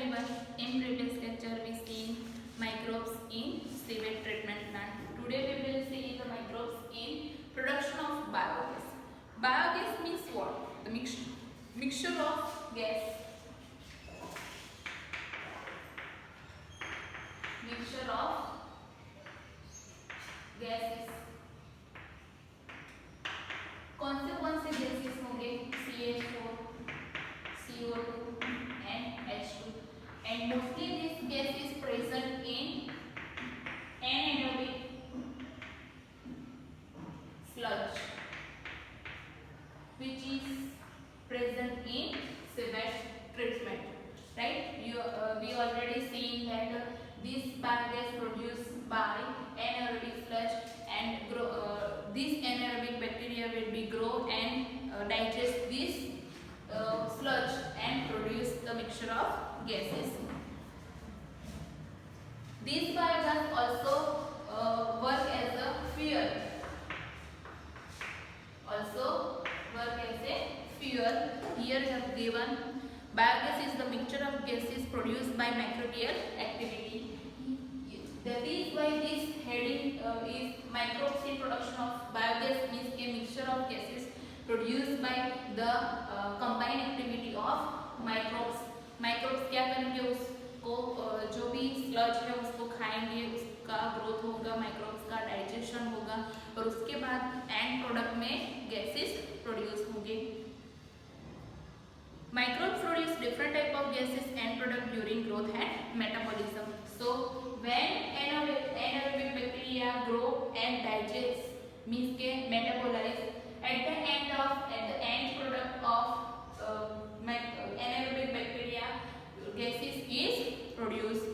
everyone. In previous lecture we seen microbes in sewage treatment plant. Today we will see the microbes in production of biogas. Biogas means what? The mixture of gas. Mixture of gases. कौन से gases होंगे? CH4, CO2 and H2. And mostly this gas is present in anaerobic sludge, which is present in sewage treatment. Right? We already seen that this biogas produced by anaerobic sludge, and this anaerobic bacteria will be grow and digest this sludge and produce the mixture of gases. This biogas also work as a fuel. Here I have given biogas is the mixture of gases produced by microbial activity. That is why this heading is microbes in production of biogas, means a mixture of gases produced by the combined activity of microbes. Microbes क्या करेंगे? उसको जो भी sludge है उसको खाएंगे, उसका growth होगा, माइक्रोब्स का डाइजेशन होगा और उसके बाद एंड प्रोडक्ट में गैसेस प्रोड्यूस होंगे. Microbes produce different type of gases and product during growth and metabolism. So when anaerobic bacteria grow and digest, means के metabolize, at the end product of anaerobic bacteria gases is produced.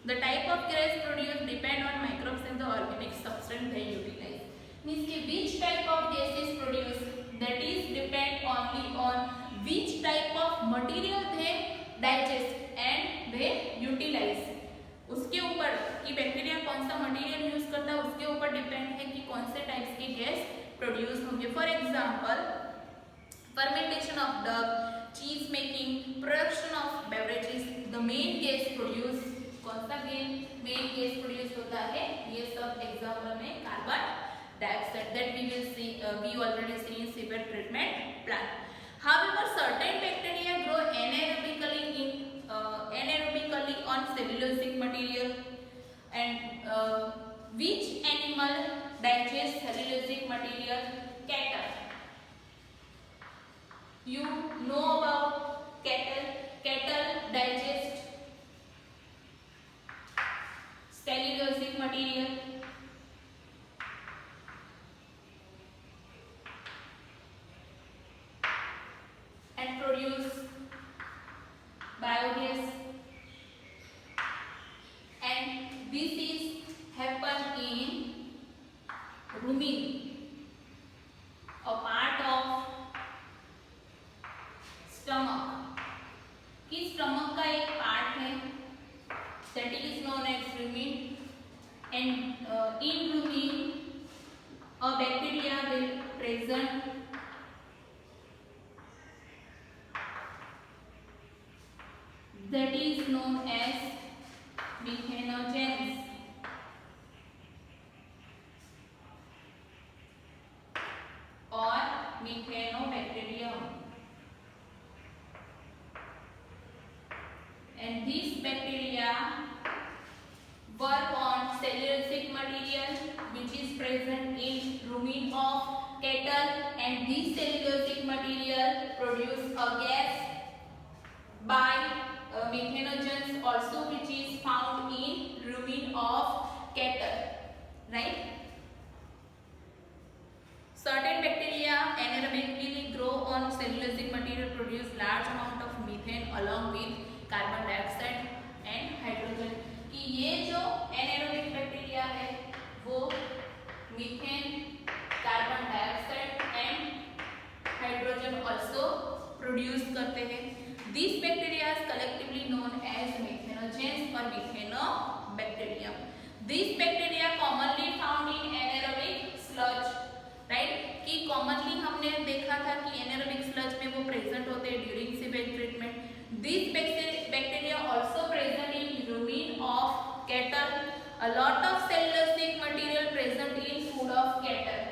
The type of gas produced depend on microbes and the organic substance they utilize. Means के which type of gas is produced, that is depend only on which type of material they digest and they utilize. उसके ऊपर कि bacteria कौन सा material use करता है उसके ऊपर डिपेंड है कि कौन से टाइप्स के गैस प्रोड्यूस होंगे. For example fermentation of dough, cheese making, production of beverages, the main gas produce, कौन सा मेन गैस प्रोड्यूस होता है? ये सब एग्जांपल में carbon dioxide, that we will see, we already see in sewage treatment plant. However, certain bacteria grow anaerobically on cellulosic material. And which animal digests cellulosic material? Cattle. You know about cattle. Cattle digest cellulosic material. And produce biogas, and this is happen in rumen, a part of stomach. कि stomach का एक part है, that is known as rumen, and in rumen a bacteria will present that is known as methanogens or methanobacterium. And these bacteria work on cellulosic material which is present in rumen of cattle, and this cellulosic material produce a gas by methanogens also, which is found in rumen of cattle. Right? Certain bacteria anaerobically grow on cellulosic material, produce large amount of methane along with carbon dioxide and hydrogen. कि ये जो anaerobic bacteria है वो methane, carbon dioxide and hydrogen also produce करते हैं. These bacteria is collectively known as methanogens or methanobacterium. These bacteria commonly found in anaerobic sludge. Right? कि commonly हमने देखा था कि anaerobic sludge में वो present होते हैं during sewage treatment. These bacteria also present in rumen of cattle. A lot of cellulosic material present in food of cattle.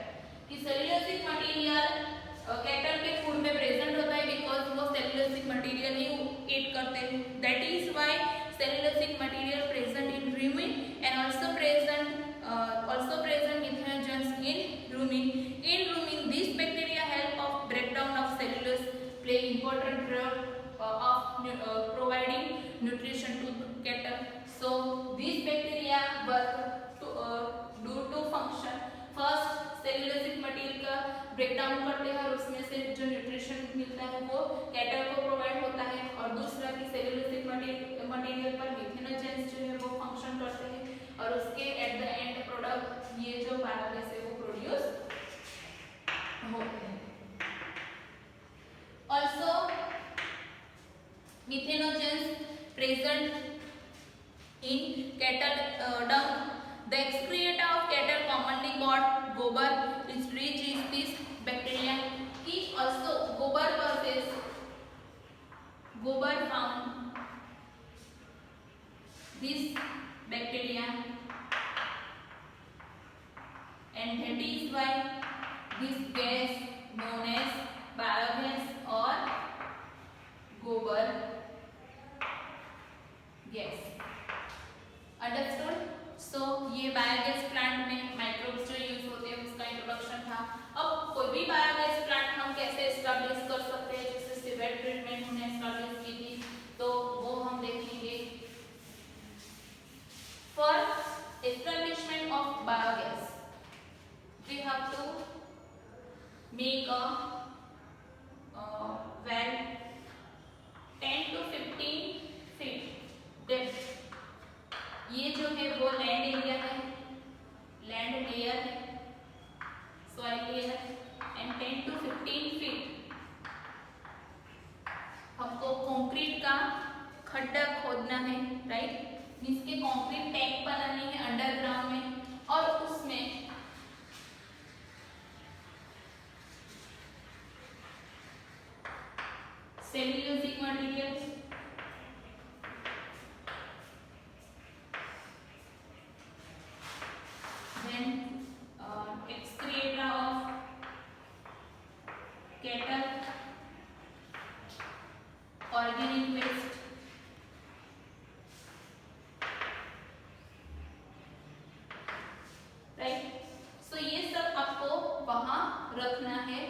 कि cellulosic material cattle के food में present होता है because वो cellulosic material ही eat करते हैं. That is why cellulosic material present in rumen and also present methanogens in rumen. In rumen, these bacteria help of breakdown of cellulose, play important role of providing nutrition to cattle. So these bacteria work to do two function. First, cellulosic material का breakdown करते हैं और उसमें से जो nutrition मिलता है वो कैटल को प्रोवाइड होता है, और दूसरा कि सेल्यूलोसिक मटेरियल पर मिथेनोजेंस जो है वो फंक्शन करते हैं और उसके एट द एंड प्रोडक्ट ये जो बायोगैस है वो प्रोड्यूस होते हैं. Also methanogens present in cattle dung. The excreta of cattle commonly called gobar is rich in this bacteria. He also gobar versus gobar found this bacteria, and that is why this gas known as biogas or gobar gas. Understood? So ये biogas plant में microbes जो use होते हैं उसका introduction था. अब कोई भी बायोगैस प्लांट हम कैसे एस्टैब्लिश कर सकते हैं, जैसे सीवेज ट्रीटमेंट हमने एस्टैब्लिश की थी तो वो हम देखेंगे. For establishment of biogas we have to make a well 10 to 15 feet depth. ये जो है वो लैंड एरिया है, लैंड लेयर है, सॉइल लेयर है, एंड 10 to 15 फीट हमको कंक्रीट का खड्डा खोदना है, राइट. मीन्स के कंक्रीट टैंक बनानी है अंडरग्राउंड में, और उसमें cellulosic material, excreta of cattle, organic waste, right. So ये सब आपको वहां रखना है.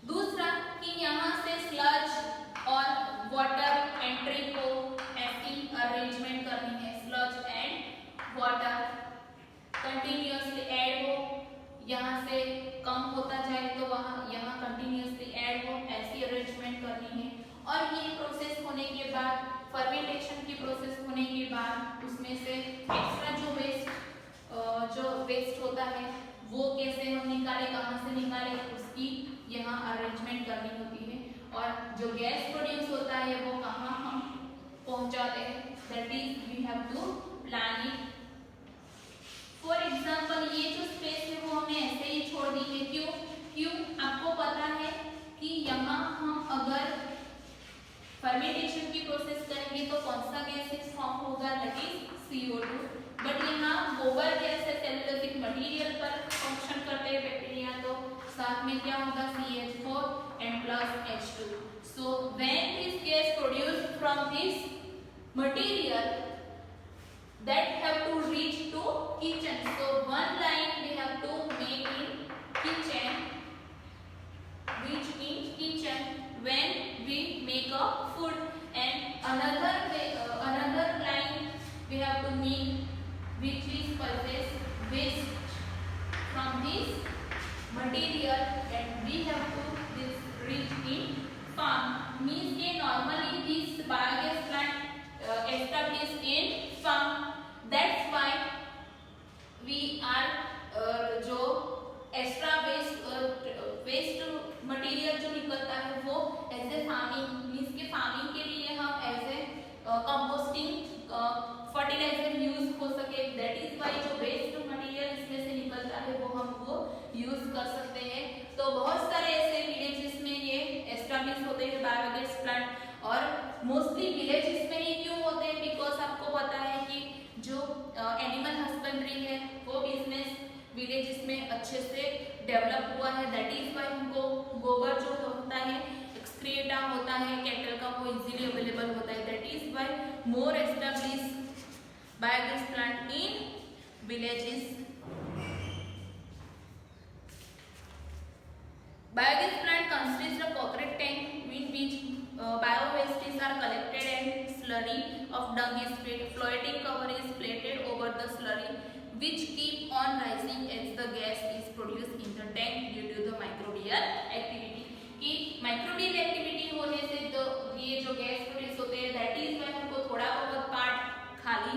दूसरा कि यहाँ से स्लज और वाटर एंट्री को ऐसी अरेंजमेंट करनी है. Sludge and water continuously add हो, यहाँ से कम होता जाए तो वहाँ यहाँ कंटिन्यूअसली ऐड हो, ऐसी अरेंजमेंट करनी है. और ये प्रोसेस होने के बाद, फर्मेंटेशन की प्रोसेस होने के बाद उसमें से एक्स्ट्रा जो वेस्ट होता है वो कैसे हम निकाले, कहाँ से निकाले, उसकी यहाँ अरेंजमेंट करनी होती है. और जो गैस प्रोड्यूस होता है वो कहाँ हम पहुँचाते हैं, that is we have to plan it. For example ये जो स्पेस है वो हमें ऐसे ही छोड़ दी है. क्यों आपको पता है कि यहाँ हम अगर फर्मेंटेशन की प्रोसेस करेंगे तो कौन सा गैसेस फॉर्म होगा, दैट इज CO2. बट यहाँ गोबर गैस है, सेल्यूलोसिक मटेरियल पर फंक्शन करते हैं बैक्टीरिया, तो साथ में क्या होगा CH4 and plus H2. So when this gas produced from this material that have to reach to kitchen. So one line we have to make in kitchen, reach in kitchen when we make a food, and another line we have to make which is purchase waste from this material, and we have to this reach in farm. Means के normally this biogas plant established in farm. That's why we are जो extra waste material जो निकलता है वो as a farming, means के farming के लिए हम as a composting fertiliser use हो सके. दैट इज वाई जो वेस्ट मटेरियल इसमें से निकलता है वो हम यूज कर सकते हैं. तो बहुत सारे ऐसे विलेजेस में ये एस्टैब्लिश होते हैं मोस्टली विलेजेस में ही क्यों होते हैं? बिकॉज आपको पता है कि जो एनिमल हस्बेंड्री है वो बिजनेस विलेजेस में अच्छे से डेवलप हुआ है, दैट इज वाई हमको गोबर जो होता है, एक्सक्रीटा होता है कैटल का, वो इजीली अवेलेबल होता है, that is why more establish biogas plant in villages. Biogas plant consists of concrete tank in which bio-wastes are collected and slurry of dung is fed. Floating cover is plated over the slurry which keep on rising as the gas is produced in the tank due to the microbial activity. कि microbial activity होने से जो ये जो gas produce होते हैं, that is why हमको थोड़ा बहुत पार्ट खाली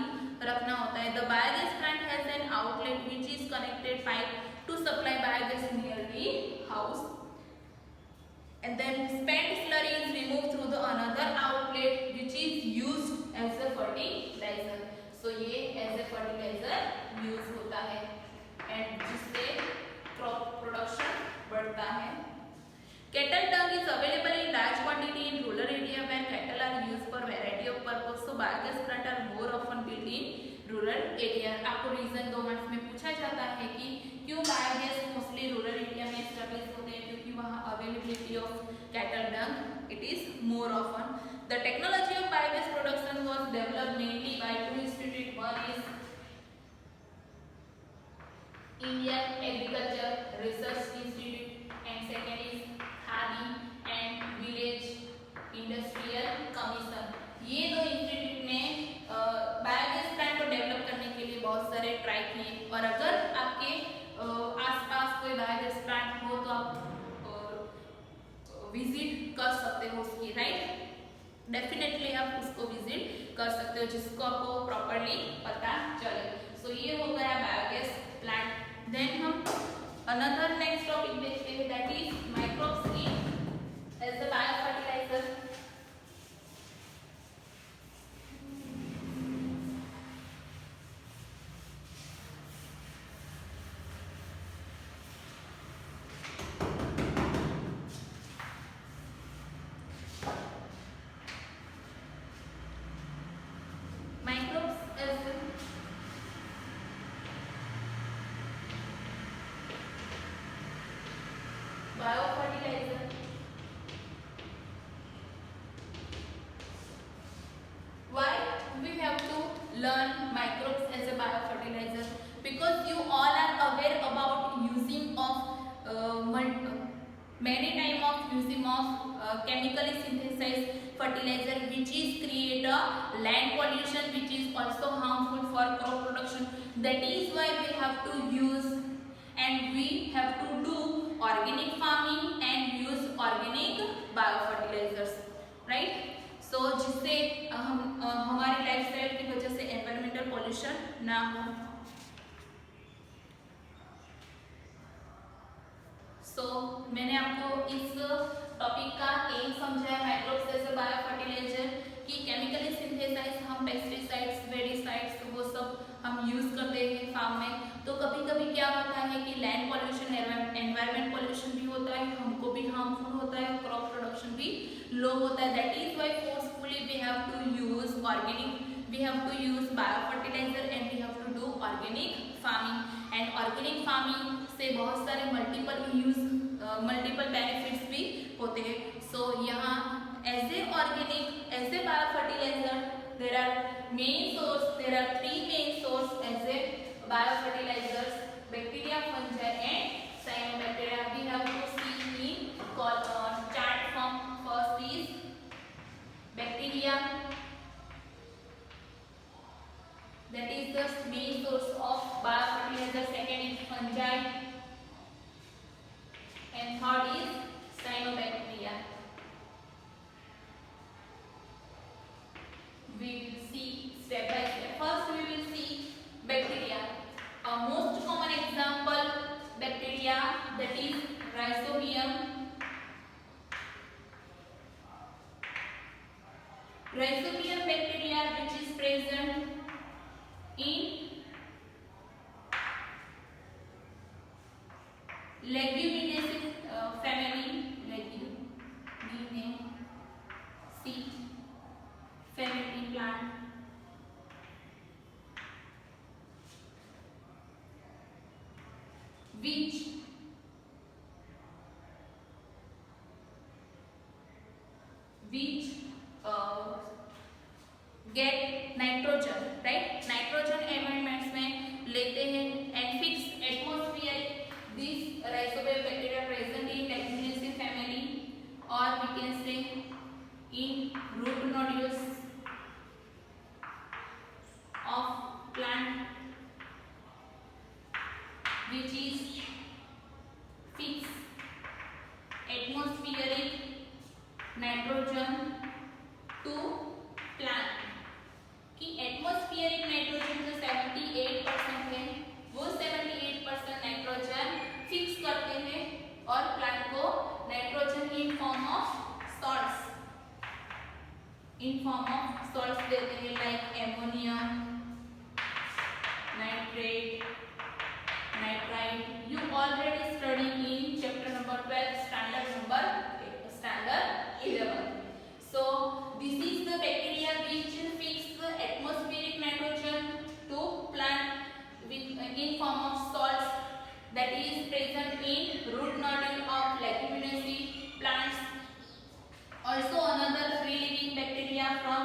रखना होता है. The biogas plant has an outlet which is connected pipe to supply biogas near the house. And then spent slurry is removed through the another outlet which is used as a fertilizer. So ये as a fertilizer use होता है and जिससे crop production बढ़ता है. Cattle dung is available in large quantity in rural area where cattle are used for variety of purpose. So biogas plant are more often built in rural area. आपको reason 2 marks में पूछा जाता है कि क्यों biogas mostly rural area में establish होते हैं, क्योंकि वहाँ availability of cattle dung it is more often. The technology of biogas production was developed mainly by two institutes. One is Indian Agriculture Research Institute and second is Khadi and Village Industrial Commission. ये दो institute ने biogas plant को develop करने के लिए बहुत सारे try किए, और अगर आपके आसपास कोई बायोगैस प्लांट हो तो आप विजिट कर सकते हो उसकी, राइट. डेफिनेटली आप उसको विजिट कर सकते हो जिसको आपको प्रॉपरली पता चले. सो ये हो गया बायोगैस प्लांट. देन हम अनदर नेक्स्ट टॉपिक देखते हैं, that is microbes in as a bio fertiliser. Biofertilizer. Why we have to learn microbes as a biofertilizer? Because you all are aware about using of many time of using of chemically synthesized fertilizer which is create a land pollution which is also harmful for crop production. That is why we have to use and we have to do organic farming and use organic biofertilizers, right? So जिससे हम हमारी lifestyle की वजह से environmental pollution ना हो. सो मैंने आपको इस टॉपिक का एम समझाया माइक्रोब्स एज अ बायोफर्टिलाइजर कि केमिकली सिंथेसाइज हम पेस्टिसाइड्स वेडिसाइड्स वो सब हम यूज करते हैं फार्म में. तो कभी कभी क्या होता है कि लैंड पॉल्यूशन एनवायरमेंट पॉल्यूशन भी होता है, हमको भी हार्मफुल होता है, क्रॉप प्रोडक्शन भी लो होता है. That is why forcefully we have to use organic, we have to use biofertiliser and we have to do organic farming. And organic farming से बहुत सारे मल्टीपल बेनिफिट्स भी होते हैं. सो यहाँ as a organic as a biofertiliser there are main source, there are 3 main source as a biofertilizers: bacteria, fungi and cyanobacteria. We have to see in chart form. First is bacteria, that is the main source of biofertilizer. Second is fungi and third is cyanobacteria. We will see step by step. First we will see bacteria. Most common example bacteria, that is Rhizobium. Rhizobium bacteria which is present in Leguminaceae family. Leguminaceae. family plant, which get nitrogen, right, nitrogen environments में लेते हैं and fix atmosphere this rhizobial bacteria present in leguminosae family और we can see in root nodules of plant which is fix atmospheric nitrogen to plant कि atmospheric nitrogen जो 78% है वो 78% nitrogen fix करते हैं और प्लांट को nitrogen in form of salts देते हैं like ammonium, nitrate, nitrite. You already studied in chapter number 12, standard 11. So this is the bacteria which fix the atmospheric nitrogen to plant in form of salts that is present in root nodule of leguminous plants. Also another free living bacteria from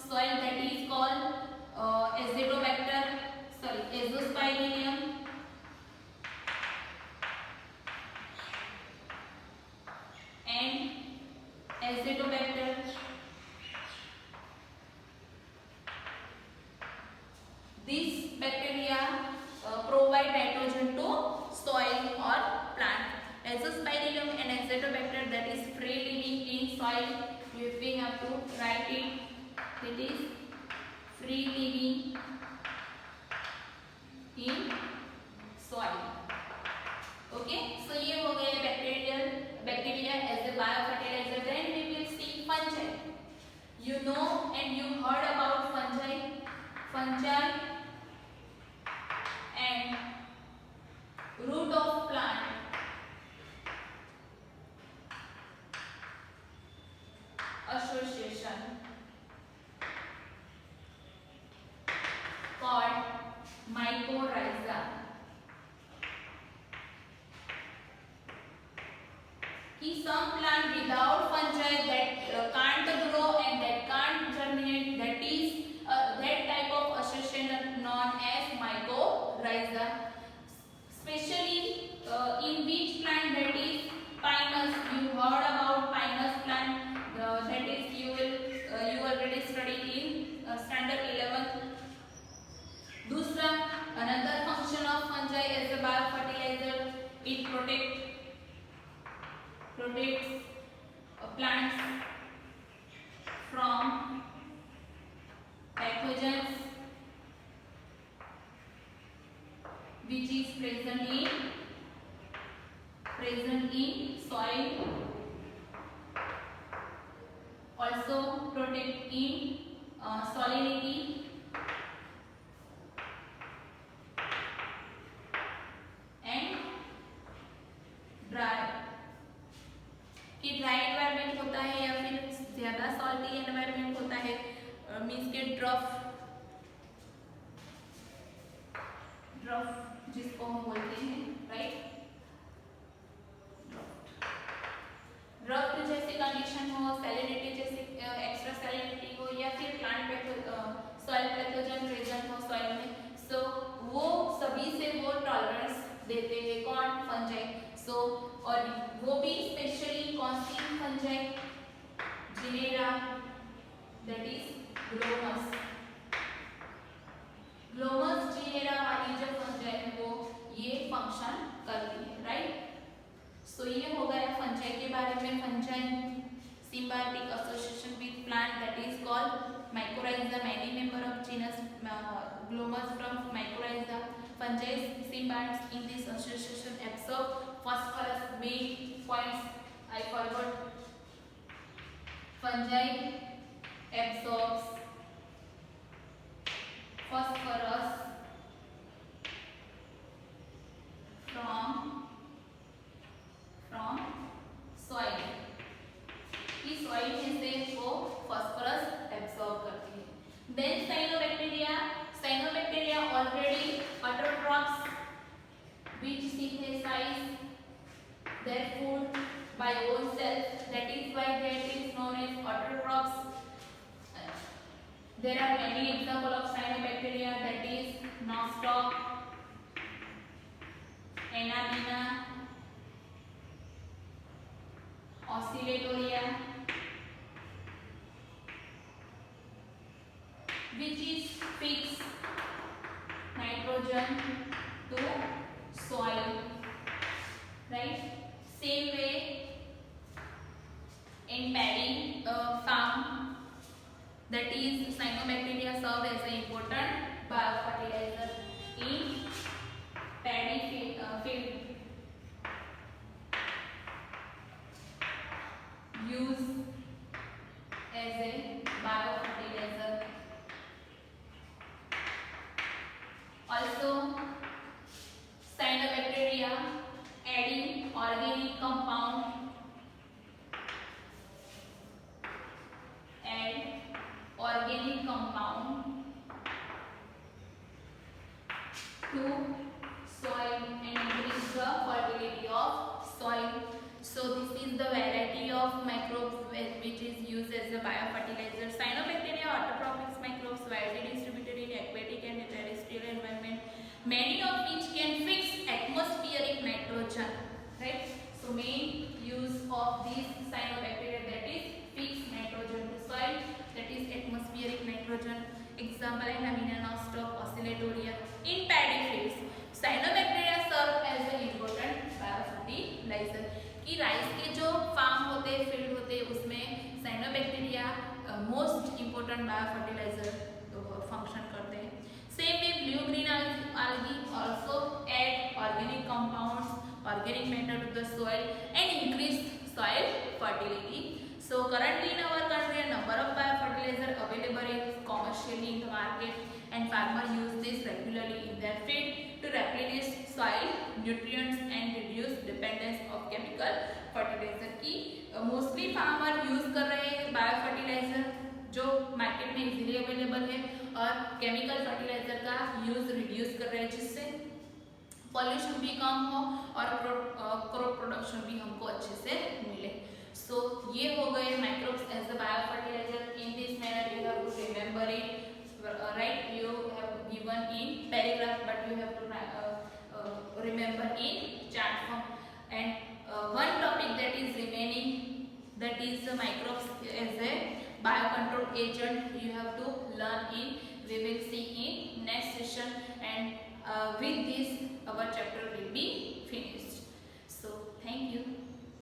soil that is called Azospirillum and Azotobacter. These bacteria provide nitrogen to soil or plant. Azospirillum and Azotobacter that is free living in soil. We have to write it. It is free living in soil. Okay, so ये हो गए bacteria as a biofertilizer. Then we will see fungi. You know and you heard about fungi and root of plant association called mycorrhiza. Some plant without fungi that can't grow and that can't germinate, that is that type of association known as mycorrhiza. Especially in which plant, that is pinus. You heard about pinus plant, that is you already studied in standard 11th. दूसरा, another function of fungi as a biofertilizer, it protects plants from pathogens which is present in soil. Also protect in salinity and dry. कि dry environment होता है या फिर ज्यादा salty environment होता है, means के ड्रफ जिसको हम बोलते हैं, राइट, ड्रफ जैसी कंडीशन हो, सैलिनिटी जैसी एक्स्ट्रा सैलिनिटी हो या फिर सॉइल पैथोजन प्रेजेंट हो सॉइल में, सो वो सभी से वो टॉलरेंस देते हैं कौन, फंजाई. सो और वो भी स्पेशली कौन सी fungi, genera, that is Glomus. Glomus genera वाली जो फंजाई है वो ये फंक्शन करती है, राइट. सो ये हो गया फंजाई के बारे में. Fungi symbiotic association with plant, that is called mycorrhiza. Many member of genus Glomus from mycorrhiza. Fungi symbionts in this association absorb phosphorus. Main points I forgot. Fungi absorbs phosphorus from soil. कि soil में से वो phosphorus absorb करती There are many examples of cyanobacteria, that is Nostoc, Anabaena, Oscillatoria, which is fix nitrogen to soil, right? Same way in paddy farm, that is cyanobacteria serve as an important biofertilizer in paddy field. Use as a biofertilizer. Also, cyanobacteria adding organic compound, to soil and increase the fertility of soil. So this is the variety of microbes which is used as a biofertilizer. Cyanobacteria are autotrophic microbes widely distributed in aquatic and terrestrial environment, many of which can fix atmospheric nitrogen, right? So main use of these cyanobacteria, that is fix nitrogen to soil, that is atmospheric nitrogen. Example Anabaena, Nostoc, Oscillatoria. In paddy fields, cyanobacteria serve as an important biofertilizer. कि rice के जो farm होते हैं, field होते हैं, उसमें cyanobacteria most important biofertiliser function करते हैं. Same way blue green algae also add organic compounds, organic matter to the soil and increase soil fertility. So currently in our country, a number of biofertilizer available commercially in the market, and farmers use this regularly in their feed to replenish soil nutrients and reduce dependence of chemical fertilizer. की mostly farmer use कर रहे हैं biofertiliser जो market में easily available है, और chemical fertiliser का use reduce कर रहे हैं, जिससे पॉल्यूशन भी कम हो और क्रॉप प्रोडक्शन भी हमको अच्छे से मिले. So ये हो गए microbes as a biofertilizer. In this manner you have to remember it, right? You have given in paragraph, but you have to remember in chart form. And one topic that is remaining, that is the microbes as a biocontrol agent. You have to learn in. We will see in next session, and with this our chapter will be